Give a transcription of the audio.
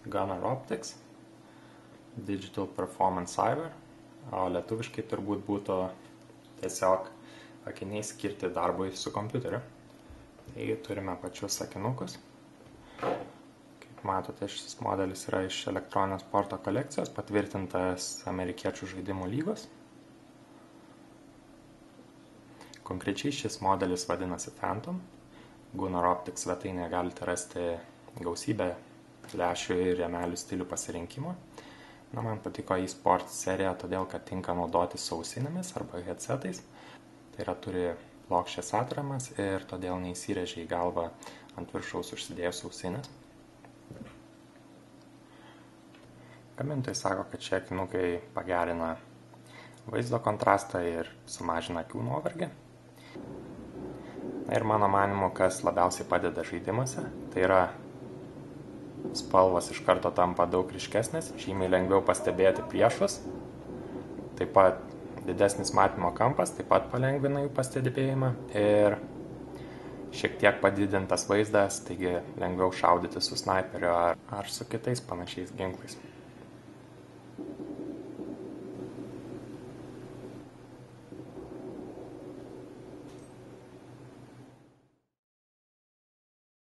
Gunnar Optics, Digital Performance Cyber, o lietuviškai turbūt būtų tiesiog akiniai skirti darbui su kompiuteriu. Taigi turime pačius akinukus. Kaip matote, šis modelis yra iš elektroninio sporto kolekcijos, patvirtintas amerikiečių žaidimų lygos. Konkrečiai šis modelis vadinasi Phantom. Gunnar Optics svetainėje galite rasti gausybę lęšių ir rėmelių stilių pasirinkimo. Man patiko e-sport serija, todėl kad tinka naudoti su ausinėmis arba headsetais. Tai yra turi plokščias atramas ir todėl neįsirėžia į galvą ant viršaus užsidėjus ausinės. Gamintojai sako, kad šie akinukai pagerina vaizdo kontrastą ir sumažina akių nuovargį. Ir mano manimu, kas labiausiai padeda žaidimuose, tai yra spalvos iš karto tampa daug ryškesnės, žymiai lengviau pastebėti priešus, taip pat didesnis matymo kampas, taip pat palengvina jų pastebėjimą ir šiek tiek padidintas vaizdas, taigi lengviau šaudyti su snaiperiu ar su kitais panašiais ginklais.